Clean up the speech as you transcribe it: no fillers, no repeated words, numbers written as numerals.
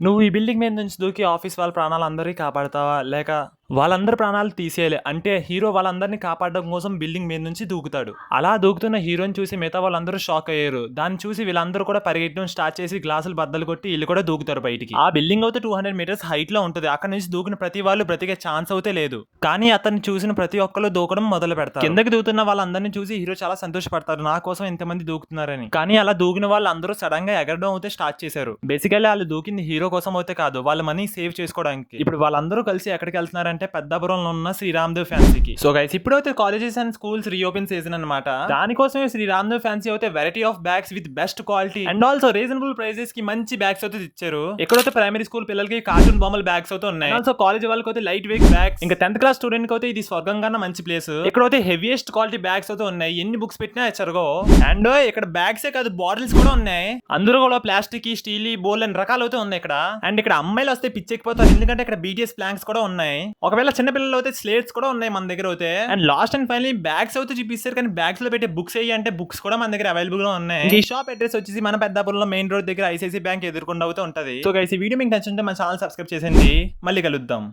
నువ్వు ఈ బిల్డింగ్ మీద నుంచి దూకి ఆఫీస్ వాళ్ళ ప్రాణాలందరినీ కాపాడతావా? లేక వాళ్ళందరి ప్రాణాలు తీసేయాలి అంటే హీరో వాళ్ళందరినీ కాపాడడం కోసం బిల్డింగ్ మీద నుంచి దూకుతాడు. అలా దూకుతున్న హీరోని చూసి మిగతా వాళ్ళందరూ షాక్ అయ్యారు. దాన్ని చూసి వీళ్ళందరూ కూడా పరిగెట్టడం స్టార్ట్ చేసి గ్లాసులు బద్దలు కొట్టి వీళ్ళు కూడా దూకుతారు బయటికి. ఆ బిల్డింగ్ అయితే 200 మీటర్స్ హైట్ లో ఉంటుంది. అక్కడ నుంచి దూకిన ప్రతి వాళ్ళు బ్రతికే ఛాన్స్ అయితే లేదు. కానీ అతన్ని చూసిన ప్రతి ఒక్కరు దూకడం మొదలు పెడతారు. కిందకి దూకుతున్న వాళ్ళందరినీ చూసి హీరో చాలా సంతోషపడతారు, నా కోసం ఇంతమంది దూకుతున్నారని. కానీ అలా దూకిన వాళ్ళందరూ సడన్ గా ఎగరడం అయితే స్టార్ట్ చేశారు. బేసికల్లీ వాళ్ళు దూకింది హీరో కోసం అయితే కాదు, వాళ్ళ మనీ సేవ్ చేసుకోవడానికి. ఇప్పుడు వాళ్ళందరూ కలిసి ఎక్కడికి వెళ్తున్నారంటే పెద్దాపురంలో ఉన్న శ్రీరామ్దేవ్ ఫ్యాన్సీకి. సో గైస్ ఇప్పుడైతే colleges and schools reopen season అనమాట. దానికోసమే శ్రీరామ్దేవ్ ఫ్యాన్సీ అయితే variety of bags with best quality and also reasonable prices కి మంచి బ్యాగ్స్ అయితే ఇచ్చారు. ఎక్కడైతే ప్రైమరీ స్కూల్ పిల్లలకి కార్టూన్ బొమ్మల బ్యాగ్స్ అయితే ఉన్నాయి. ఆల్సో కాలేజ్ వాళ్ళకి అయితే లైట్ వెయిట్ బ్యాగ్స్, ఇంకా 10th క్లాస్ స్టూడెంట్ కి అయితే ఇది స్వర్గంగా మంచి ప్లేస్. ఇక్కడైతే హెవీయెస్ట్ క్వాలిటీ బ్యాగ్స్ అయితే ఉన్నాయి. ఎన్ని బుక్స్ పెట్టినా చెరగో. అండ్ ఇక్కడ బ్యాగ్సే కాదు బాటిల్స్ కూడా ఉన్నాయి. అందులో కూడా ప్లాస్టిక్, స్టీల్, బోల్ అని రకాలు అయితే ఉన్నాయి ఇక్కడ. అండ్ ఇక్కడ అమ్మాయిలు వస్తే పిచ్చెక్కిపోతారు, ఎందుకంటే ఇక్కడ బీటీఎస్ ప్లాంక్స్ కూడా ఉన్నాయి. ఒకవేళ చిన్న పిల్లలు అయితే స్లేట్స్ కూడా ఉన్నాయి మన దగ్గర అయితే. And last and finally bags అయితే చూపిస్తారు, కానీ బ్యాగ్స్ లో పెట్టే బుక్స్ అంటే బుక్స్ కూడా మన దగ్గర అవైలబుల్ గా ఉన్నాయి. ఈ షాప్ అడ్రస్ వచ్చేసి మన పెద్దాపురంలో మెయిన్ రోడ్ దగ్గర ఐసిఐసి బ్యాంక్ ఎదుర్కొండ అవుతూ ఉంటది. సో గైస్ ఈ వీడియో మీకు నచ్చుంటే మన ఛానల్ సబ్స్క్రైబ్ చేసేయండి. మళ్ళీ కలుద్దాం.